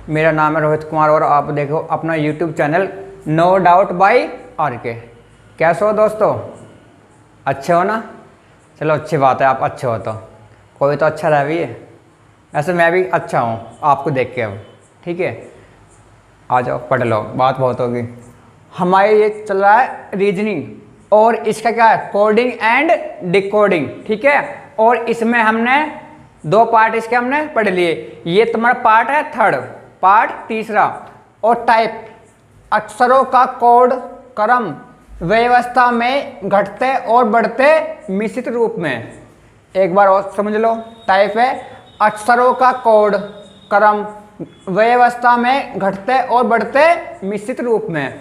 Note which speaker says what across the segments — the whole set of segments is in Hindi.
Speaker 1: मेरा नाम है रोहित कुमार और आप देखो अपना YouTube channel no doubt by RK. कैसे हो दोस्तों? अच्छे हो ना? चलो अच्छी बात है, आप अच्छे हो तो कोई तो अच्छा रह भी है। ऐसे मैं भी अच्छा हूँ आपको देख के। अब ठीक है, आ जाओ पढ़ लो, बात बहुत होगी। हमारे ये चल रहा है रीजनिंग और इसका क्या है, कोडिंग एंड डिकोडिंग। ठीक है, और इसमें हमने 2 पार्ट इसके हमने पढ़ लिए। ये तुम्हारा पार्ट है थर्ड, पार्ट तीसरा। और टाइप, अक्षरों का कोड क्रम व्यवस्था में घटते और बढ़ते मिश्रित रूप में। एक बार और समझ लो, टाइप है अक्षरों का कोड क्रम व्यवस्था में घटते और बढ़ते मिश्रित रूप में।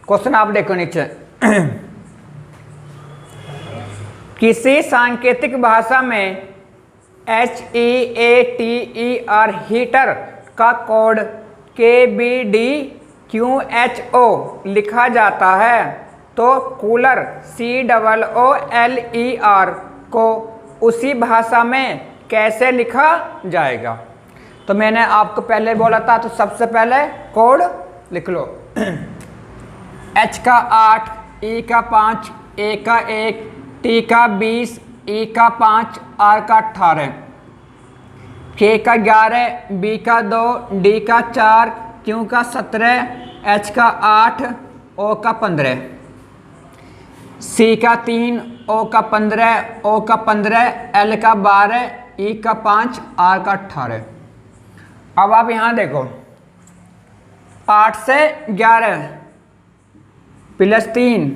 Speaker 1: क्वेश्चन आप देखो नीचे। किसी सांकेतिक भाषा में HEATER हीटर का कोड KBDQHO लिखा जाता है तो कूलर COOLER को उसी भाषा में कैसे लिखा जाएगा? तो मैंने आपको पहले बोला था, तो सबसे पहले कोड लिख लो। H का 8, E का 5, A का 1, T का 20, E का 5, R का 18, K का 11, B का 2, D का 4, Q का 17, H का 8, O का 15, C का 3, O का 15, O का 15, L का 12, E का 5, R का 18। अब आप यहाँ देखो, 8 से 11 प्लस 3,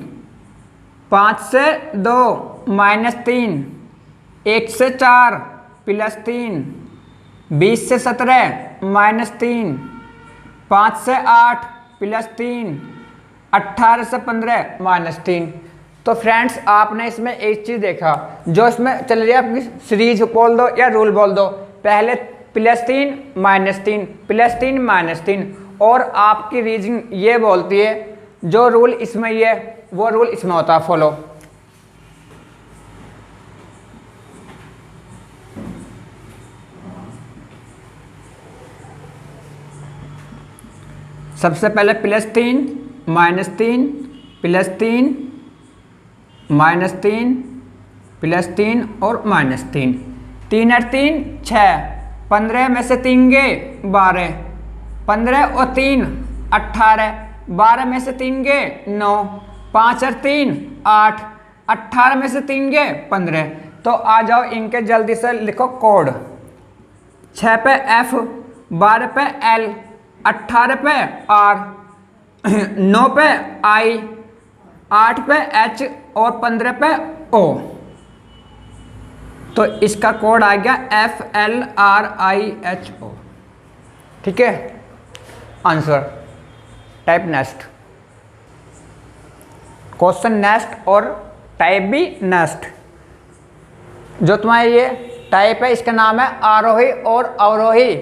Speaker 1: 5 से 2 माइनस 3, 1 से 4 प्लस 3, 20 से 17 माइनस 3, 5 से 8 प्लस 3, 18 से 15 माइनस 3। तो फ्रेंड्स आपने इसमें एक चीज़ देखा, जो इसमें चल रही है आपकी सीरीज बोल दो या रूल बोल दो। पहले प्लस 3 माइनस 3 प्लस 3 माइनस 3, और आपकी रीजनिंग ये बोलती है जो रूल इसमें ये वो रूल इसमें होता है फॉलो। सबसे पहले plus 3 minus 3 plus 3 minus 3 plus 3 और माइनस 3, 3 और 3 6, 15 में से 3 गए 12, 15 और 3 18, 12 में से 3 गए 9, 5 और 3 8, 18 में से 3 गए 15। तो आ जाओ इनके जल्दी से लिखो कोड। 6 पे F, 12 पे L, 18 पे R, 9 पे I, 8 पे H और 15 पे O। तो इसका कोड आ गया FLRIHO। ठीक है, answer. Type next, question next और टाइप भी नेक्स्ट। जो तुम्हारा ये टाइप है इसका नाम है आरोही और अवरोही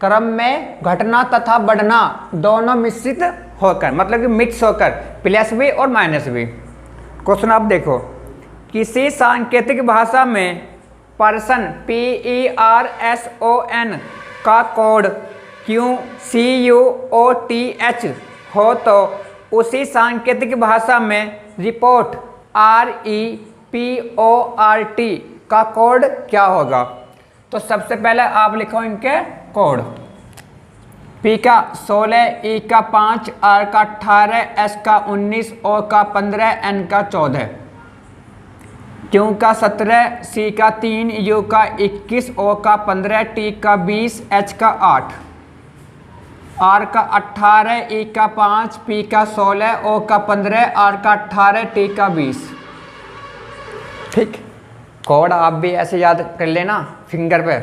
Speaker 1: क्रम में घटना तथा बढ़ना दोनों मिश्रित होकर, मतलब कि मिक्स होकर, प्लस भी और माइनस भी। क्वेश्चन आप देखो, किसी सांकेतिक भाषा में पर्सन PERSON का कोड QCUOTH हो तो उसी सांकेतिक भाषा में रिपोर्ट REPORT का कोड क्या होगा? तो सबसे पहले आप लिखो इनके कोड। P का 16, E का 5, R का 18, S का 19, O का 15, N का 14, Q का 17, C का 3, U का 21, O का 15, T का 20, H का 8, R का 18, E का 5, P का 16, O का 15, R का 18, T का 20। ठीक, कोड आप भी ऐसे याद कर लेना फिंगर पे,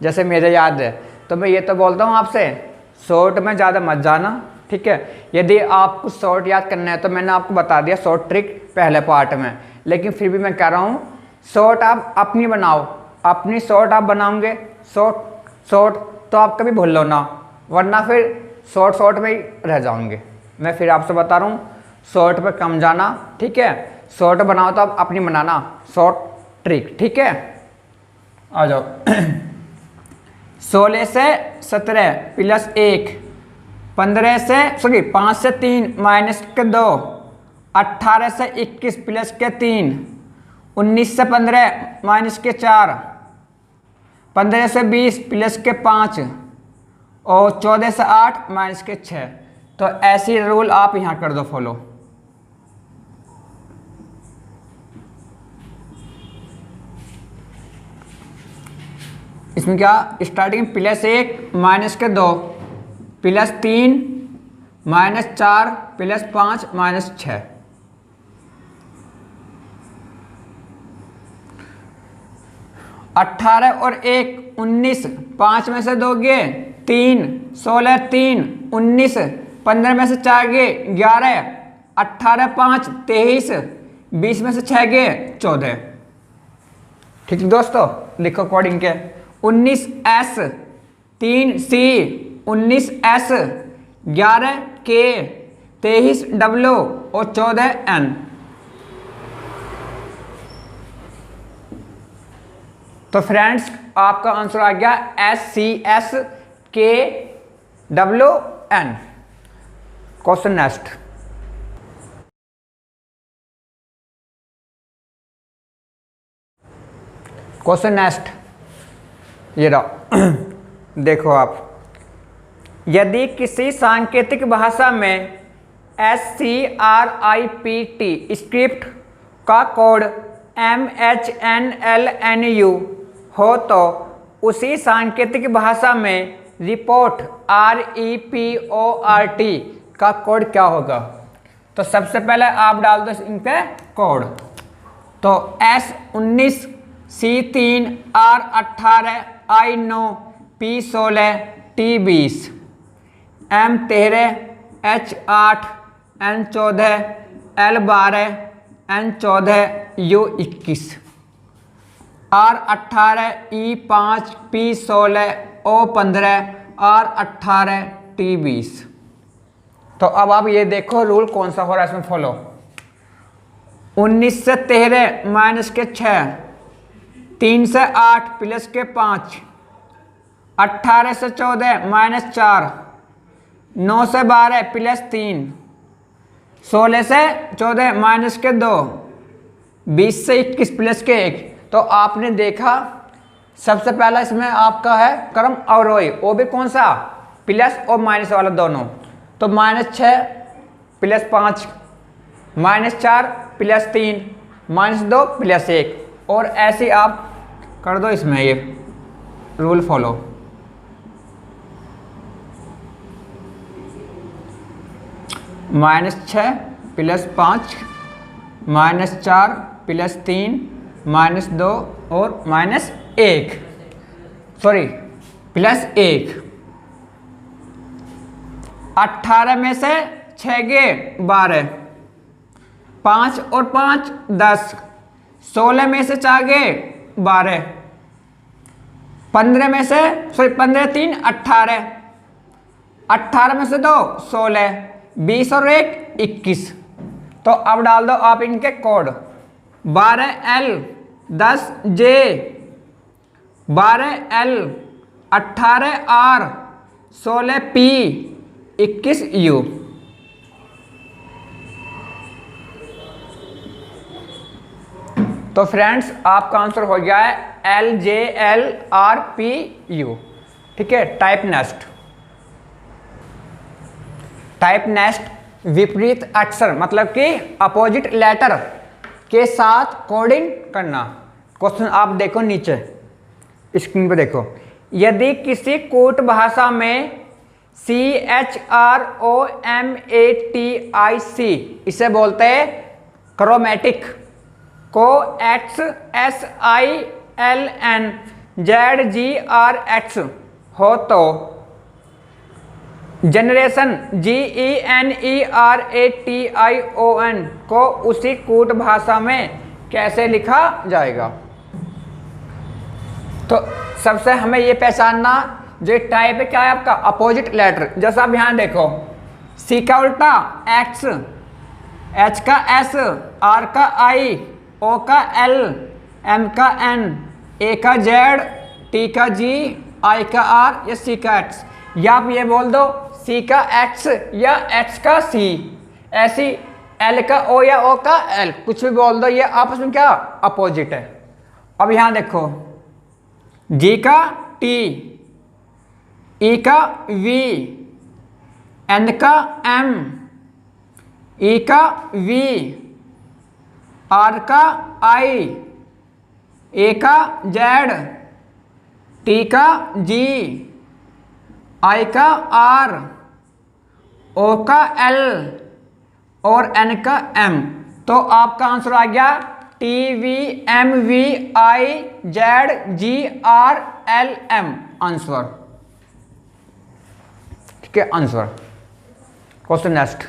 Speaker 1: जैसे मेरे याद है। तो मैं ये तो बोलता हूँ आपसे, शॉर्ट में ज़्यादा मत जाना। ठीक है, यदि आपको शॉर्ट याद करना है तो मैंने आपको बता दिया शॉर्ट ट्रिक पहले पार्ट में, लेकिन फिर भी मैं कह रहा हूँ शॉर्ट आप अपनी बनाओ। अपनी शॉर्ट आप बनाओगे शॉर्ट तो आप कभी भूल लो ना, वरना फिर शॉर्ट में ही रह जाओगे। मैं फिर आपसे बता रहा हूँ शॉर्ट पे कम जाना। ठीक है, शॉर्ट बनाओ तो आप अपनी बनाना शॉर्ट ट्रिक। ठीक है, आ जाओ। 16 से 17 प्लस 1 5 से 3 माइनस के 2, 18 से 21 प्लस के 3, 19 से 15 माइनस के 4, 15 से 20 प्लस के 5 और 14 से 8 माइनस के 6। तो ऐसी रूल आप यहाँ कर दो फॉलो। इसमें क्या स्टार्टिंग +1 माइनस के 2 +3 -4 +5 -6। अट्ठारह और 1 19, 5 में से 2 गए 3, 16 3 19, 15 में से 4 गए 11, 18 5 23, 20 में से 6 गए 14। ठीक है दोस्तों, लिखो कोडिंग के 19S 3C 19S 11K 23W और 14N। तो फ्रेंड्स आपका आंसर आ गया SCSKWN। Question next. Question next ये रहा। देखो आप, यदि किसी सांकेतिक भाषा में SCRIPT स्क्रिप्ट का कोड MHNLNU हो तो उसी सांकेतिक भाषा में रिपोर्ट REPORT का कोड क्या होगा? तो सबसे पहले आप डाल दो इन पे कोड। तो S19 C3 R18 I9 P16 T20 M13 H8 N14 L12 N14 U21 R18 E5 P16 O15 R18 T20। तो अब आप ये देखो रूल कौन सा हो रहा है इसमें फॉलो। 19 से 13 माइनस के 6, 3 से 8 प्लस के 5, 18 से 14 माइनस 4, 9 से 12 प्लस 3, 16 से 14 माइनस के 2, 20 से 21 प्लस के 1। तो आपने देखा सबसे पहला इसमें आपका है क्रम अवरोही, वो भी कौन सा प्लस और माइनस वाला दोनों। तो -6 + 5 -4 + 3 -2 + 1 और ऐसे आप कर दो इसमें ये रूल फॉलो। -6 + 5 -4 + 3 -2 और -1 सॉरी +1। 18 में से 6 गए 12, 5 और 5 10, 16 में से 4 गए 12, 15 में से 15 3 18, 18 में से 2 16, 20 और 1 21। तो अब डाल दो आप इनके code 12L 10J 12L 18R 16P 21U। तो फ्रेंड्स आपका आंसर हो गया है LJLRPU। ठीक है। Type next. टाइप नेक्स्ट विपरीत अक्षर मतलब कि अपोजिट लेटर के साथ कोडिंग करना। क्वेश्चन आप देखो नीचे स्क्रीन पे देखो। यदि किसी कूट भाषा में CHROMATIC इसे बोलते हैं क्रोमेटिक को XSILNZGRX हो तो जनरेशन GENERATION को उसी कूट भाषा में कैसे लिखा जाएगा? तो सबसे हमें ये पहचानना जो टाइप है क्या है आपका अपोजिट लेटर। जैसा आप यहाँ देखो C का उल्टा X, H का S, R का I, O का L, M का N, A का Z, T का G, I का R या C का X। या आप ये बोल दो सी का एक्स या एक्स का सी, ऐसी एल का ओ या ओ का एल, कुछ भी बोल दो, ये आपस में क्या अपोजिट है। अब यहां देखो, जी का टी, ई का वी, एन का एम, ई का वी, आर का आई, ए का जेड, टी का जी, आई का आर, ओ का एल और एन का एम। तो आपका आंसर आ गया T V M V I Z G R L M, answer. ठीक है, आंसर। Question next.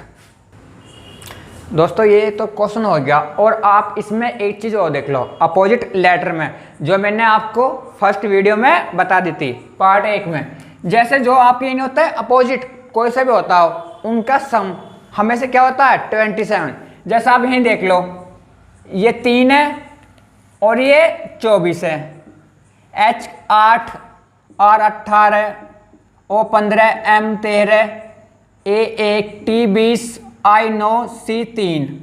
Speaker 1: दोस्तों ये तो क्वेश्चन हो गया, और आप इसमें एक चीज और देख लो, अपोजिट लेटर में, जो मैंने आपको फर्स्ट वीडियो में बता दी थी पार्ट 1 में। जैसे जो आपके नहीं होता है अपोजिट, कोई सा भी होता हो, उनका सम हमेशा क्या होता है 27। जैसा आप यहीं देख लो, ये 3 है और ये 24 है। H 8, R 18, O 15, M 13, A 1, T 20, I 9, C 3,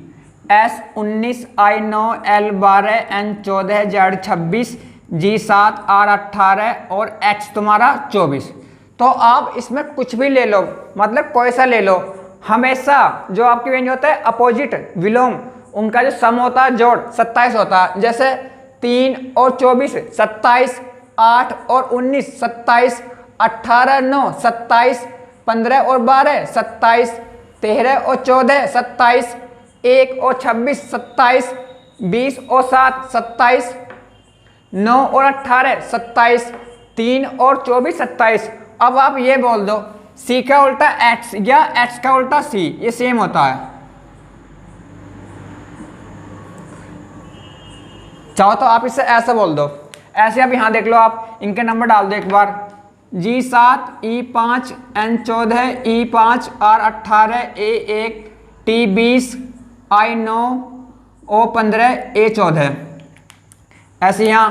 Speaker 1: S 19, I 9, L 12, N 14, Z 26, G 7, R 18 और X तुम्हारा 24। तो आप इसमें कुछ भी ले लो, मतलब कोई सा ले लो, हमेशा जो आपकी रेंज होता है अपोजिट विलोम, उनका जो सम होता है जोड़ 27 होता है। जैसे 3 और 24 27, 8 और 19 27, 18 9 27, 15 और 12 27, 13 और 14 27, 1 और 26 27, 20 और 7 27, 9 और 18 27, 3 और 24 27। अब आप ये बोल दो C का उल्टा X या X का उल्टा C, ये सेम होता है। चाहो तो आप इससे ऐसा बोल दो, ऐसे आप यहां देख लो, आप इनके नंबर डाल दो एक बार, G 7, E 5, N 14, E 5, R 18, A 1, T 20, I 9, O 15, A 14। ऐसे यहाँ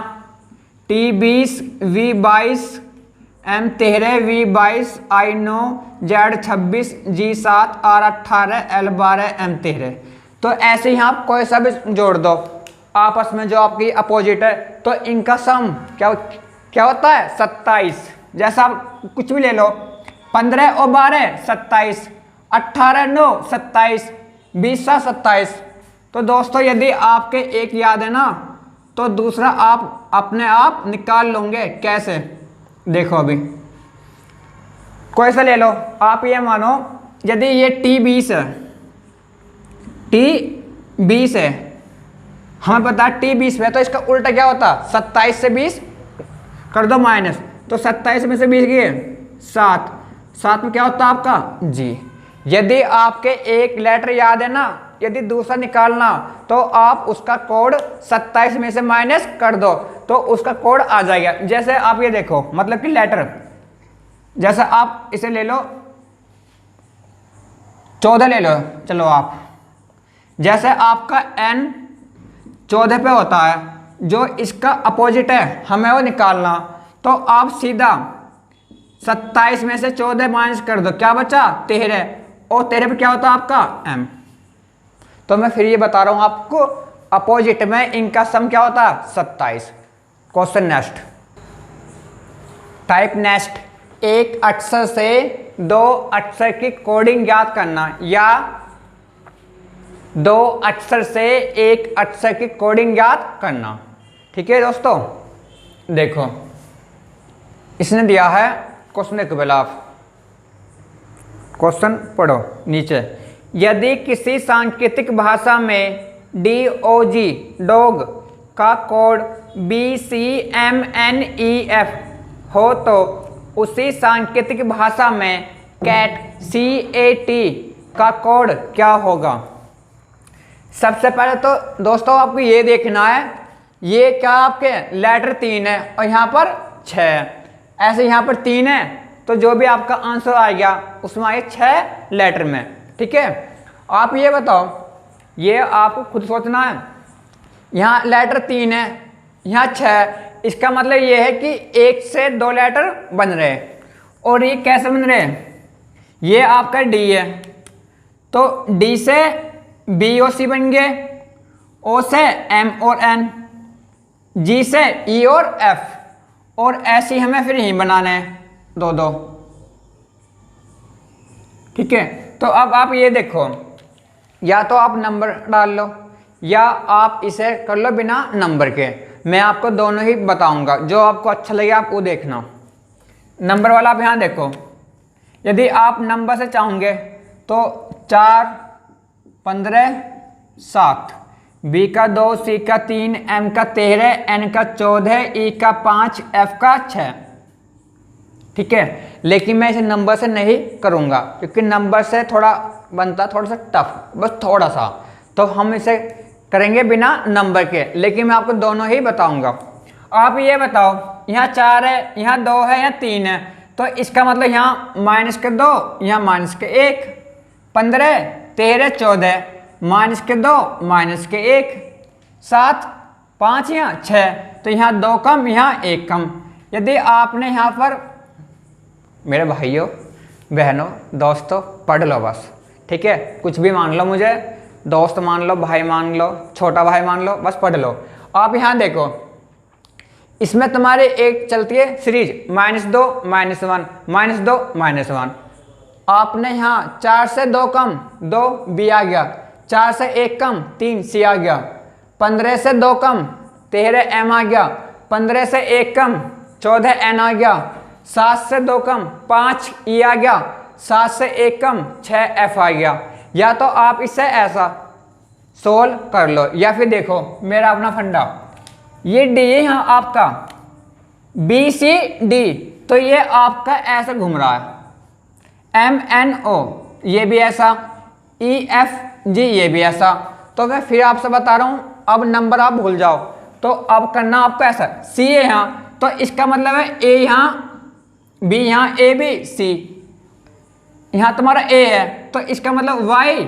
Speaker 1: T 20, V 22, M 13, V 22, I 9, Z 26, G 7, R 18, L 12, M 13। तो ऐसे यहाँ आप कोई सा भी जोड़ दो आपस में जो आपकी अपोजिट है, तो इनका सम क्या होता है 27। जैसा आप कुछ भी ले लो, 15 और 12 27, 18 9 27, 20 7 27। तो दोस्तों यदि आपके एक याद है ना, तो दूसरा आप अपने आप निकाल लोगे। कैसे, देखो अभी कोई सा ले लो, आप ये मानो यदि ये T 20 है, T 20 है, हमें पता है T 20 है, तो इसका उल्टा क्या होता, 27 से 20 कर दो माइनस, तो 27 में से 20 गए 7, 7 में क्या होता है आपका जी। यदि आपके एक लेटर याद है ना, यदि दूसरा निकालना, तो आप उसका कोड 27 में से माइनस कर दो, तो उसका कोड आ जाएगा। जैसे आप ये देखो, मतलब कि लेटर, जैसे आप इसे ले लो 14 ले लो, चलो आप, जैसे आपका n 14 पे होता है, जो इसका अपोजिट है हमें वो निकालना, तो आप सीधा 27 में से 14 माइनस कर दो, क्या बचा 13, और 13 पे क्या होता है आपका m। तो मैं फिर ये बता रहा हूं आपको, अपोजिट में इनका सम क्या होता है 27। क्वेश्चन नेक्स्ट, टाइप नेक्स्ट, एक अक्षर से 2 अक्षर की कोडिंग याद करना, या 2 अक्षर से 1 अक्षर की कोडिंग याद करना। ठीक है दोस्तों, देखो इसने दिया है क्वेश्चन के खिलाफ, क्वेश्चन पढ़ो नीचे। यदि किसी सांकेतिक भाषा में DOG डॉग का कोड BCMNEF हो, तो उसी सांकेतिक भाषा में कैट CAT का कोड क्या होगा। सबसे पहले तो दोस्तों आपको ये देखना है, ये क्या आपके लेटर 3 है और यहाँ पर 6 है, ऐसे यहाँ पर 3 है, तो जो भी आपका आंसर आएगा उसमें आए 6 लेटर में। ठीक है, आप ये बताओ, ये आपको खुद सोचना है, यहाँ लेटर 3 है, यहाँ 6, इसका मतलब ये है कि 1 से 2 लेटर बन रहे हैं। और ये कैसे बन रहे हैं, ये आपका डी है, तो डी से बी और सी बन गए, ओ से एम और एन, जी से ई और एफ, और ऐसी हमें फिर ही बनाने हैं दो दो। ठीक है, तो अब आप ये देखो, या तो आप नंबर डाल लो या आप इसे कर लो बिना नंबर के। मैं आपको दोनों ही बताऊंगा, जो आपको अच्छा लगे आप वो देखना। नंबर वाला आप यहाँ देखो, यदि आप नंबर से चाहोगे तो 4, 15, 7, बी का 2, सी का 3, एम का 13, एन का 14, ई का 5, एफ का 6। ठीक है, लेकिन मैं इसे नंबर से नहीं करूँगा क्योंकि नंबर से थोड़ा बनता थोड़ा सा टफ, बस थोड़ा सा, तो हम इसे करेंगे बिना नंबर के, लेकिन मैं आपको दोनों ही बताऊंगा। आप ये बताओ, यहाँ 4 है, यहाँ 2 है, यहाँ 3 है, तो इसका मतलब यहाँ -2, यहाँ -1, 15, 13, 14, -2, -1, 7, 5, यहाँ 6, तो यहाँ 2 कम, यहाँ 1 कम। यदि आपने यहाँ पर, मेरे भाइयों बहनों दोस्तों, पढ़ लो बस, ठीक है, कुछ भी मान लो, मुझे दोस्त मान लो, भाई मान लो, छोटा भाई मान लो, बस पढ़ लो। आप यहाँ देखो, इसमें तुम्हारे एक चलती है सीरीज -2, -1, -2, -1। आपने यहाँ 4 से 2 कम 2 बी आ गया, 4 से 1 कम 3 सी आ गया, 15 से 2 कम 13 एम आ गया, 15 से 1 कम 14 एन आ गया, 7 से 2 कम 5 ई आ गया, 7 से 1 कम 6 एफ आ गया। या तो आप इससे ऐसा सोल्व कर लो, या फिर देखो मेरा अपना फंडा, ये डी है यहाँ आपका, बी सी डी, तो ये आपका ऐसा घूम रहा है, एम एन ओ ये भी ऐसा, ई एफ जी ये भी ऐसा। तो मैं फिर आपसे बता रहा हूँ, अब नंबर आप भूल जाओ, तो अब करना आपको ऐसा, सी है यहाँ, तो इसका मतलब है ए यहाँ, बी यहाँ, ए बी सी, यहाँ तुम्हारा ए है, तो इसका मतलब वाई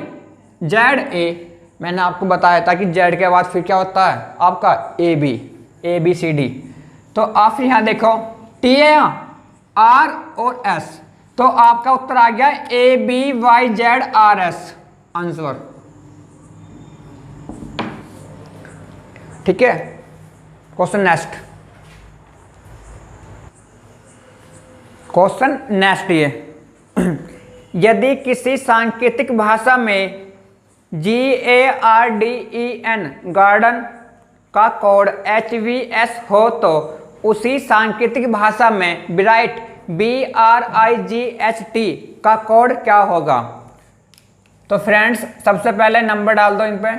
Speaker 1: जेड ए। मैंने आपको बताया था कि जेड के बाद फिर क्या होता है आपका ए बी सी डी। तो आप यहाँ देखो, टी है यहाँ, आर और एस, तो आपका उत्तर आ गया A B Y Z R S answer. ठीक है, क्वेश्चन नेक्स्ट, क्वेश्चन नेक्स्ट ये यदि किसी सांकेतिक भाषा में GARDEN गार्डन का कोड HVS हो तो उसी सांकेतिक भाषा में ब्राइट BRIGHT का कोड क्या होगा। तो फ्रेंड्स सबसे पहले नंबर डाल दो इन पे,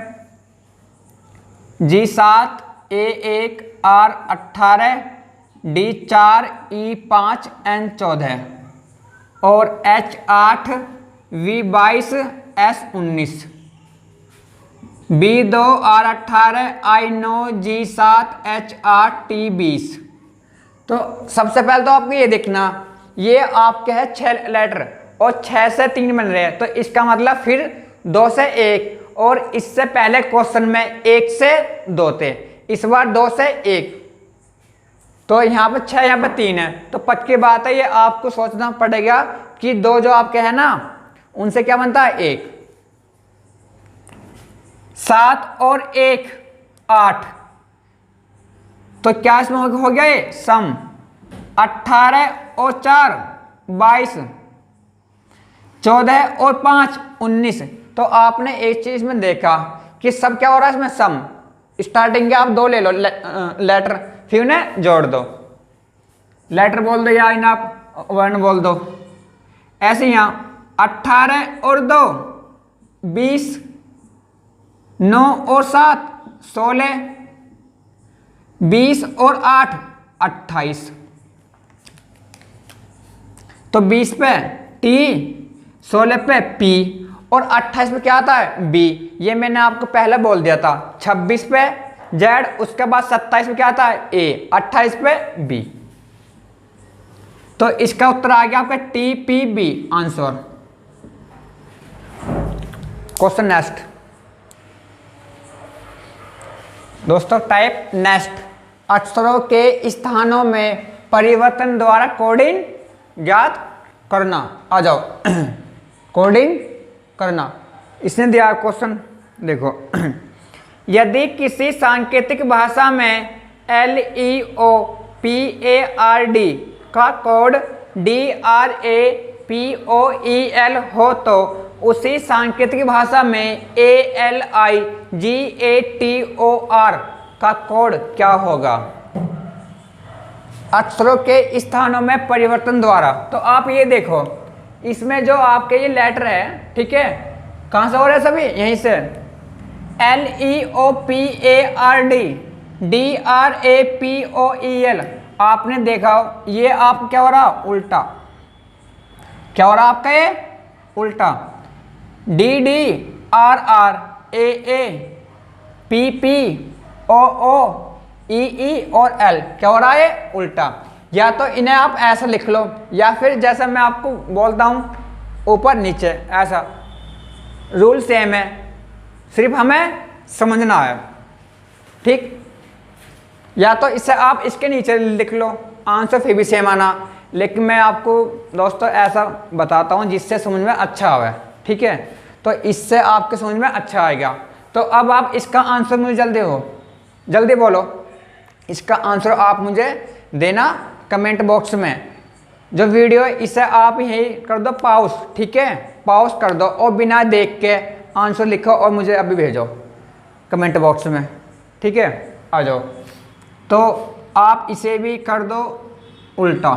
Speaker 1: G7 A1 R18 D4 E5 N14 और H8 V22 S19 B2 R18 I9 G7 H8 T20। तो सबसे पहले तो आपको ये देखना, ये आपके है 6 लेटर और 6 से 3 बन रहे हैं, तो इसका मतलब फिर 2 से 1, और इससे पहले क्वेश्चन में 1 से 2 थे, इस बार 2 से 1, तो यहाँ पे 6 यहाँ पे 3 है, तो पक्की की बात है, ये आपको सोचना पड़ेगा कि 2 जो आपके हैं ना उनसे क्या बनता है 1। 7 और 1 8, तो क्या इसमें हो गया ये सम। 18 और 4 22, 14 और 5 19। तो आपने एक चीज में देखा कि सब क्या हो रहा है इसमें सम। स्टार्टिंग के आप 2 ले लो लेटर, फिर उन्हें जोड़ दो, लेटर बोल दो या इन आप वर्ण बोल दो। ऐसे यहाँ 18 और 2 20, 9 और 7 16, 20 और 8 28। तो 20 पे टी, 16 पे पी और 28 पे क्या आता है बी। ये मैंने आपको पहले बोल दिया था। 26 पे जेड, उसके बाद 27 पे क्या आता है ए, 28 पे बी। तो इसका उत्तर आ गया आपका T P B answer. Question next दोस्तों, टाइप नेक्स्ट। अक्षरों के स्थानों में परिवर्तन द्वारा कोडिंग ज्ञात करना। आ जाओ कोडिंग करना। इसने दिया क्वेश्चन देखो यदि किसी सांकेतिक भाषा में LEOPARD का कोड DRAPOEL हो तो उसी सांकेतिक भाषा में ALIGATOR का कोड क्या होगा? अक्षरों के स्थानों में परिवर्तन द्वारा। तो आप ये देखो, इसमें जो आपके ये लेटर है, ठीक है, कहाँ से हो रहे हैं सभी? यहीं से। LEOPARD DRAPOEL आपने देखा ये आप क्या हो रहा? उल्टा। क्या हो रहा आपका? ये उल्टा। DDRRAAPPOOEE और L क्या हो रहा है? उल्टा। या तो इन्हें आप ऐसा लिख लो, या फिर जैसा मैं आपको बोलता हूं ऊपर नीचे, ऐसा। रूल सेम है, सिर्फ हमें समझना है, ठीक। या तो इसे आप इसके नीचे लिख लो, आंसर फिर भी सेम आना। लेकिन मैं आपको दोस्तों ऐसा बताता हूं जिससे समझ में अच्छा आवे, ठीक है। तो इससे आपके समझ में अच्छा आएगा। तो अब आप इसका आंसर मुझे जल्दी बोलो। इसका आंसर आप मुझे देना कमेंट बॉक्स में। जो वीडियो इसे आप यही कर दो पॉज, ठीक है, पॉज कर दो और बिना देख के आंसर लिखो और मुझे अभी भेजो कमेंट बॉक्स में, ठीक है। आ जाओ। तो आप इसे भी कर दो उल्टा।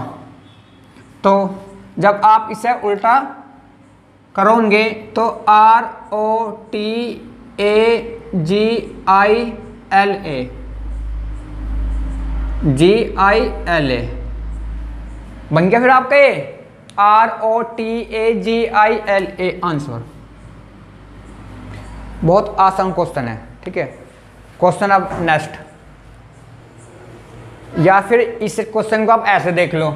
Speaker 1: तो जब आप इसे उल्टा करोगे तो ROTAGILA बन गया फिर आपका ये ROTAGILA आंसर। बहुत आसान क्वेश्चन है, ठीक है। क्वेश्चन अब नेक्स्ट, या फिर इस क्वेश्चन को आप ऐसे देख लो,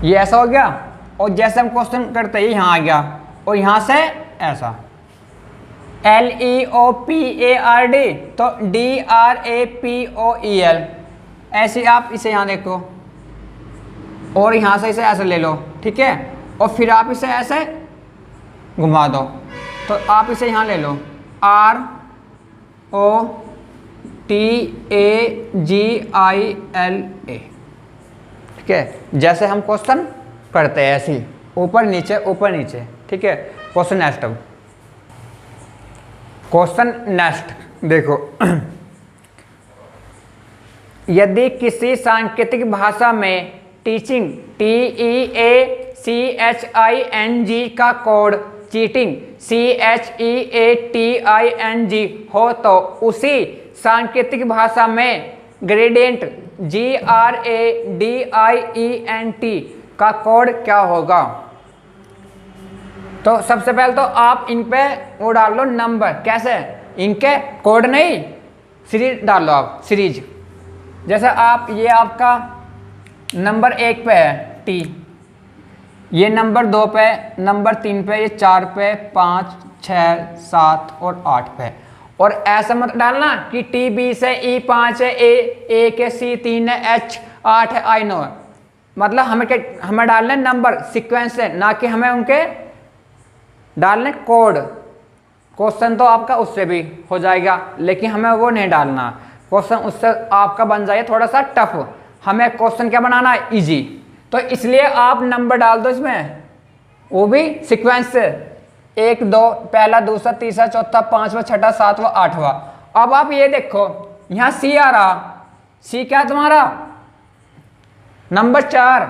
Speaker 1: ये ऐसा हो गया और जैसे हम क्वेश्चन करते ही यहां आ गया और यहां से ऐसा LEOPARD तो DRAPOEL ऐसे आप इसे यहां देखो और यहां से इसे ऐसे ले लो, ठीक है। और फिर आप इसे ऐसे घुमा दो तो आप इसे यहां ले लो ROTAGILA, ठीक है। जैसे हम क्वेश्चन करते हैं ऐसे ही ऊपर नीचे, ठीक है। Question next. अब क्वेश्चन नेक्स्ट देखो यदि किसी सांकेतिक भाषा में टीचिंग TEACHING का कोड चीटिंग CHEATING हो तो उसी सांकेतिक भाषा में ग्रेडियंट GRADIENT का कोड क्या होगा? तो सबसे पहले तो आप इन पे वो डाल लो नंबर। कैसे? इनके कोड नहीं, सीरीज डाल लो आप, सीरीज। जैसे आप ये आपका नंबर 1 पे है T, ये नंबर 2 पे, नंबर 3 पे, ये 4 पे, 5, 6, 7 और 8 पे। और ऐसा मत डालना कि T 20 है, E 5 है, A 1 है, C 3 है, H 8 है, I 9 है। मतलब हमें डालने नंबर सीक्वेंस है, ना कि हमें उनके डालने कोड। क्वेश्चन तो आपका उससे भी हो जाएगा, लेकिन हमें वो नहीं डालना। क्वेश्चन उससे आपका बन जाए थोड़ा सा टफ। हमें क्वेश्चन क्या बनाना है? इजी। तो इसलिए आप नंबर डाल दो इसमें, वो भी सीक्वेंस से 1 2 पहला, दूसरा, तीसरा, चौथा, 5वां, 6वां, 7वां, 8वां। अब आप ये देखो यहां C आ रहा, C क्या तुम्हारा? Number 4,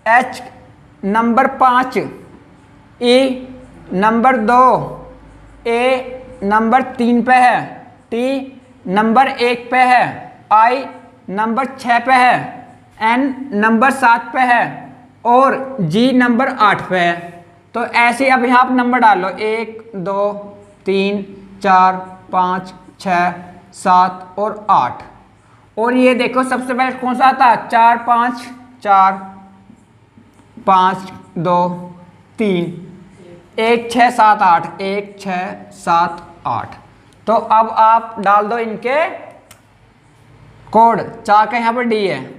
Speaker 1: H number 5, E number 2, A number 3 पे है, T नंबर 1 पे है, I नंबर 6 पे है, N नंबर 7 पे है और G नंबर 8 पे है। तो ऐसे ही अब यहाँ आप नंबर डाल लो 1 2 3 4 5 6 7 और 8। और ये देखो सबसे पहले कौन सा आता है? 4 5 4 5 2 3 1 6 7 8 1 6 7 8। तो अब आप डाल दो इनके कोड। 4 का यहाँ पर D है,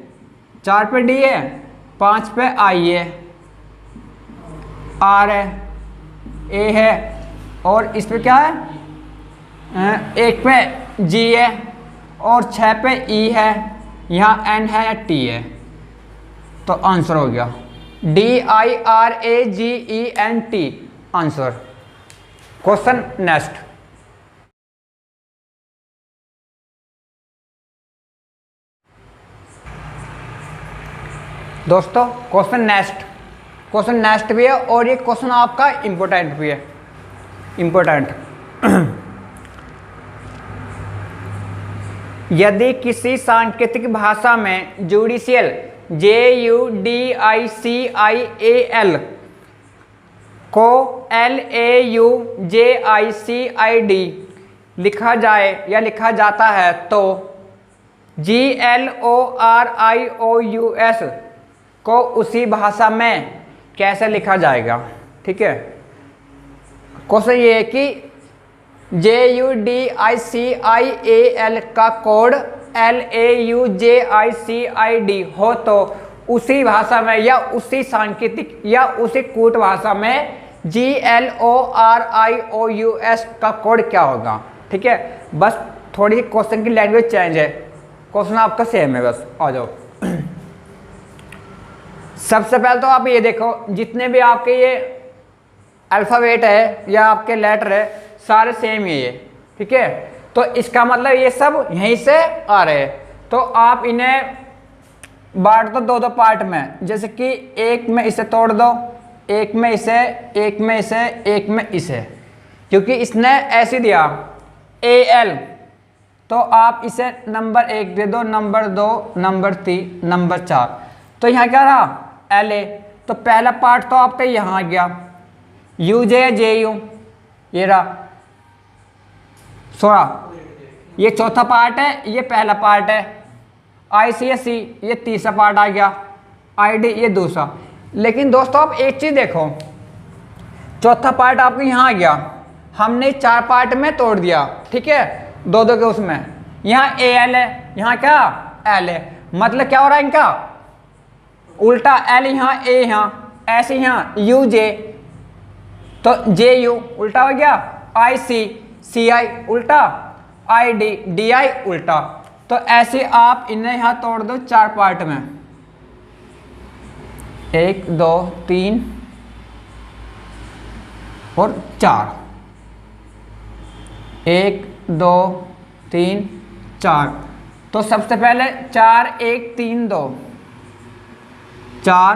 Speaker 1: 4 पे D है 5 पे आई है, आर है, ए है, और इस पे क्या है, 1 पे जी है, और 6 पे ई है, यहाँ एन है या टी है। तो आंसर हो गया DIRAGENT आंसर। Question next. दोस्तों क्वेश्चन नेक्स्ट भी है, और ये क्वेश्चन आपका इंपॉर्टेंट भी है, इंपॉर्टेंट। यदि किसी सांकेतिक भाषा में जुडिशियल JUDICIAL को LAUJICID लिखा जाए या लिखा जाता है तो GLORIOUS को उसी भाषा में कैसे लिखा जाएगा। ठीक है, क्वेश्चन ये है कि JUDICIAL का कोड LAUJICID हो तो उसी भाषा में या उसी सांकेतिक या उसी कूट भाषा में GLORIOUS का कोड क्या होगा। ठीक है, बस थोड़ी सी क्वेश्चन की लैंग्वेज चेंज है, क्वेश्चन आपका सेम है, बस आ जाओ। सबसे पहले तो आप ये देखो, जितने भी आपके ये अल्फ़ाबेट है या आपके लेटर है सारे सेम ही है। ठीक है, तो इसका मतलब ये सब यहीं से आ रहे हैं। तो आप इन्हें बांट दो 2-2 पार्ट में, जैसे कि एक में इसे तोड़ दो, एक में इसे, एक में इसे, एक में इसे, क्योंकि इसने ऐसे दिया AL, तो आप इसे नंबर 1 दे दो, नंबर 2, नंबर 3, नंबर 4। तो यहाँ क्या रहा LA, तो पहला पार्ट तो आपका यहाँ आ गया, UJ या JU, ये रहा 16, ये चौथा पार्ट है, ये पहला पार्ट है, ICSC ये तीसरा पार्ट आ गया, ID ये दूसरा। लेकिन दोस्तों आप एक चीज़ देखो, चौथा पार्ट आपको यहाँ आ गया, हमने 4 पार्ट में तोड़ दिया। ठीक है, 2-2 के उसमें, यहाँ AL है, यहाँ क्या L है, मतलब क्या हो रहा है इनका उल्टा, L यहाँ, A यहाँ, ऐसे यहाँ UJ, तो JU उल्टा हो गया, ICCI उल्टा, ID DI उल्टा। तो ऐसे आप इन्हें यहाँ तोड़ दो 4 पार्ट में, 1 2 3 और 4, 1 2 3 4। तो सबसे पहले 4 1 3 2, 4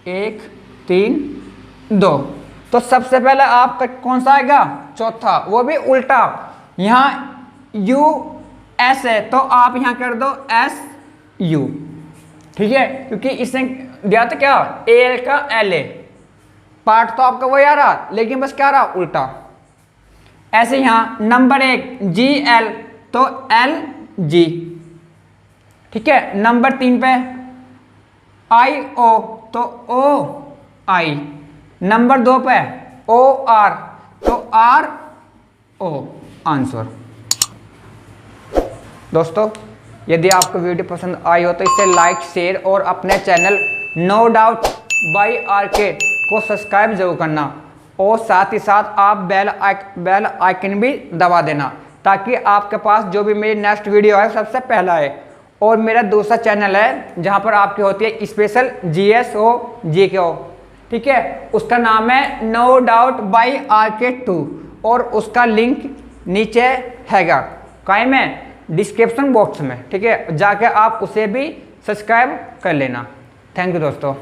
Speaker 1: 1 3 2। तो सबसे पहले आपका कौन सा आएगा, चौथा, वो भी उल्टा। यहाँ US है तो आप यहाँ कर दो SU। ठीक है, क्योंकि इसने दिया था क्या AL का LA, पार्ट तो आपका वही आ रहा, लेकिन बस क्या रहा उल्टा। ऐसे यहाँ नंबर 1 GL तो LG। ठीक है, नंबर 3 पे IO तो OI, नंबर 2 पे OR तो RO आंसर। दोस्तों यदि आपको वीडियो पसंद आई हो तो इसे लाइक, शेयर और अपने channel no doubt by RK को सब्सक्राइब जरूर करना, और साथ ही साथ आप बेल आइकन भी दबा देना, ताकि आपके पास जो भी मेरी नेक्स्ट वीडियो है सबसे पहला है। और मेरा दूसरा चैनल है जहां पर आपकी होती है स्पेशल GS हो GK हो। ठीक है, उसका नाम है नो डाउट बाई RK 2, और उसका लिंक नीचे हैगा कायम में डिस्क्रिप्शन बॉक्स में। ठीक है, जाके आप उसे भी सब्सक्राइब कर लेना। थैंक यू दोस्तों।